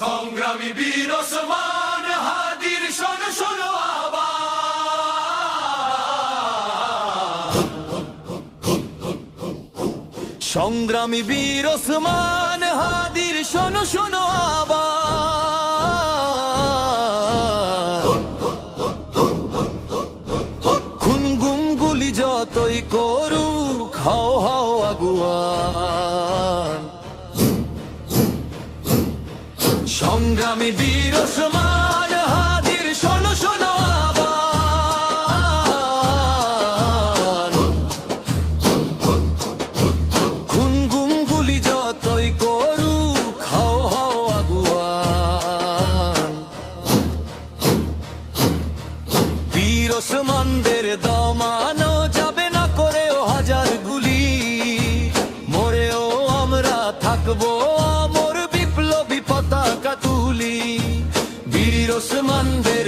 সংগ্রামী বীর ওসমান হাদির শোনো শোনো আওয়াজ। সংগ্রামী বীর ওসমান হাদির শোনো শোনো আওয়াজ। খুন গুম গুলি যতই করুক হাও হাও আগুয়ান। সংগ্রামী বীর ওসমান হাদির শোনো শোনো আওয়াজ। খুন গুম গুলি যতই করুক হাও হাও আগুয়ান। বীর ওসমানদের দমানো যাবে না করেও হাজার গুলি। মরেও আমরা থাকবো অমর বিপ্লবী পতাকা তুলি। বীর ওসমানদের